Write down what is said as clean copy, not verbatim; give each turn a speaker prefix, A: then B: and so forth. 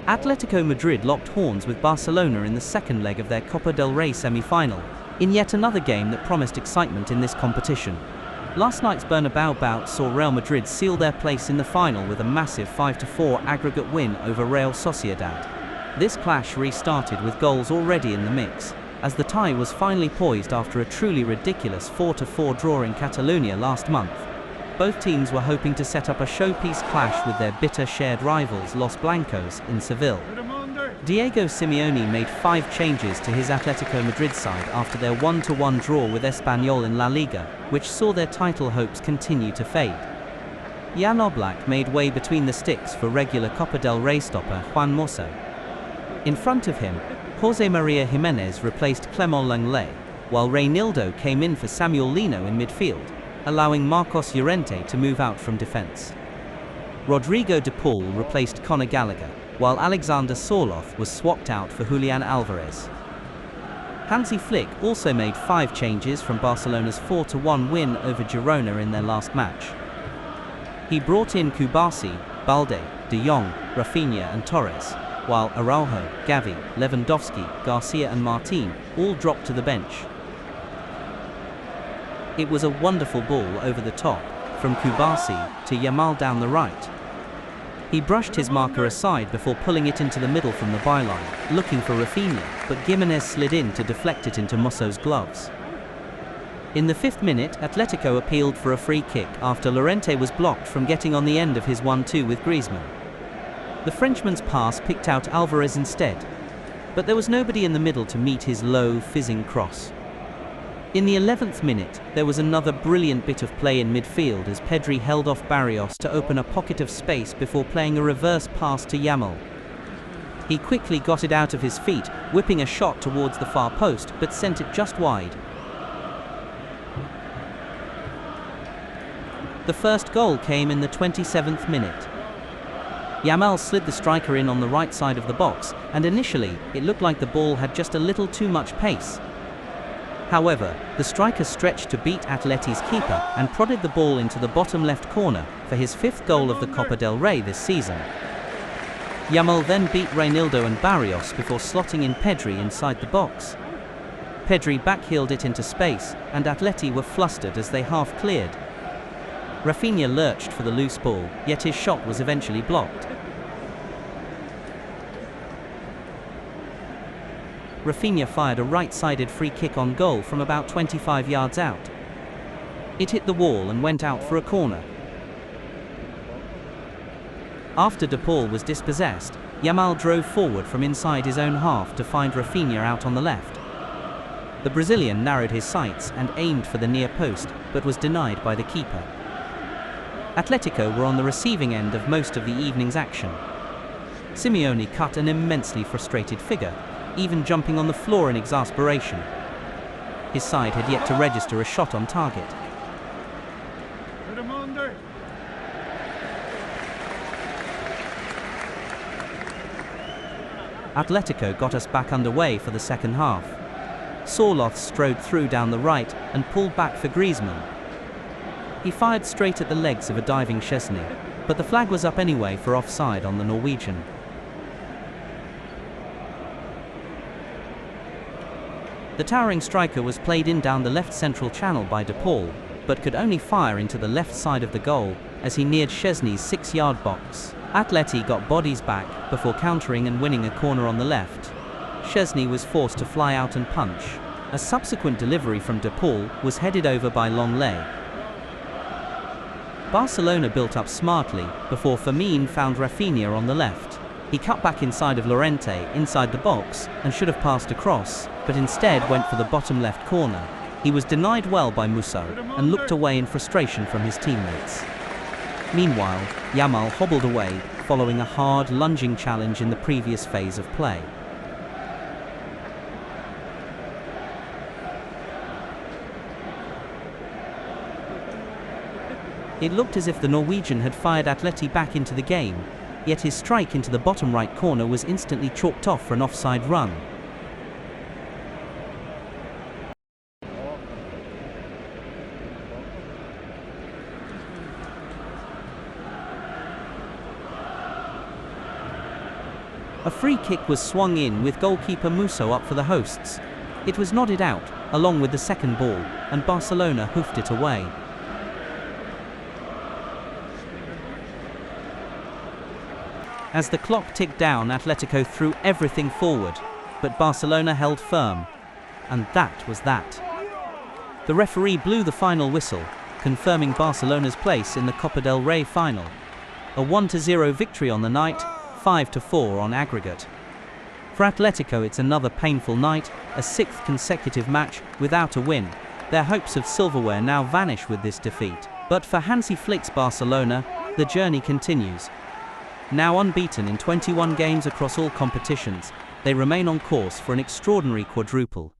A: Atlético Madrid locked horns with Barcelona in the second leg of their Copa del Rey semi-final, in yet another game that promised excitement in this competition. Last night's Bernabeu bout saw Real Madrid seal their place in the final with a massive 5-4 aggregate win over Real Sociedad. This clash restarted with goals already in the mix, as the tie was finally poised after a truly ridiculous 4-4 draw in Catalonia last month. Both teams were hoping to set up a showpiece clash with their bitter shared rivals Los Blancos in Seville. Diego Simeone made 5 changes to his Atlético Madrid side after their 1-1 draw with Espanyol in La Liga, which saw their title hopes continue to fade. Jan Oblak made way between the sticks for regular Copa del Rey stopper Juan Mosso. In front of him, José María Jiménez replaced Clément Lenglet, while Reinildo came in for Samuel Lino in midfield, allowing Marcos Llorente to move out from defence. Rodrigo de Paul replaced Conor Gallagher, while Alexander Sorloth was swapped out for Julian Alvarez. Hansi Flick also made 5 changes from Barcelona's 4-1 win over Girona in their last match. He brought in Kubasi, Balde, De Jong, Rafinha and Torres, while Araujo, Gavi, Lewandowski, Garcia and Martin all dropped to the bench. It was a wonderful ball over the top, from Kubasi to Yamal down the right. He brushed his marker aside before pulling it into the middle from the byline, looking for Rafinha, but Gimenez slid in to deflect it into Mosso's gloves. In the 5th minute, Atletico appealed for a free kick after Llorente was blocked from getting on the end of his 1-2 with Griezmann. The Frenchman's pass picked out Alvarez instead, but there was nobody in the middle to meet his low, fizzing cross. In the 11th minute, there was another brilliant bit of play in midfield as Pedri held off Barrios to open a pocket of space before playing a reverse pass to Yamal. He quickly got it out of his feet, whipping a shot towards the far post, but sent it just wide. The first goal came in the 27th minute. Yamal slid the striker in on the right side of the box, and initially, it looked like the ball had just a little too much pace. However, the striker stretched to beat Atleti's keeper and prodded the ball into the bottom left corner for his 5th goal of the Copa del Rey this season. Yamal then beat Reinildo and Barrios before slotting in Pedri inside the box. Pedri backheeled it into space, and Atleti were flustered as they half cleared. Rafinha lurched for the loose ball, yet his shot was eventually blocked. Rafinha fired a right-sided free kick on goal from about 25 yards out. It hit the wall and went out for a corner. After De Paul was dispossessed, Yamal drove forward from inside his own half to find Rafinha out on the left. The Brazilian narrowed his sights and aimed for the near post, but was denied by the keeper. Atletico were on the receiving end of most of the evening's action. Simeone cut an immensely frustrated figure, even jumping on the floor in exasperation. His side had yet to register a shot on target. Atletico got us back underway for the second half. Sorloth strode through down the right and pulled back for Griezmann. He fired straight at the legs of a diving Szczesny, but the flag was up anyway for offside on the Norwegian. The towering striker was played in down the left central channel by De Paul, but could only fire into the left side of the goal as he neared Szczesny's 6-yard box. Atleti got bodies back before countering and winning a corner on the left. Szczesny was forced to fly out and punch. A subsequent delivery from De Paul was headed over by Lenglet. Barcelona built up smartly before Firmino found Rafinha on the left. He cut back inside of Llorente inside the box and should have passed across, but instead went for the bottom left corner. He was denied well by Musso and looked away in frustration from his teammates. Meanwhile, Yamal hobbled away following a hard, lunging challenge in the previous phase of play. It looked as if the Norwegian had fired Atleti back into the game, yet his strike into the bottom right corner was instantly chalked off for an offside run. A free kick was swung in with goalkeeper Musso up for the hosts. It was nodded out, along with the second ball, and Barcelona hoofed it away. As the clock ticked down, Atletico threw everything forward, but Barcelona held firm. And that was that. The referee blew the final whistle, confirming Barcelona's place in the Copa del Rey final. A 1-0 victory on the night, 5-4 on aggregate. For Atletico, it's another painful night, a sixth consecutive match without a win. Their hopes of silverware now vanish with this defeat. But for Hansi Flick's Barcelona, the journey continues. Now unbeaten in 21 games across all competitions, they remain on course for an extraordinary quadruple.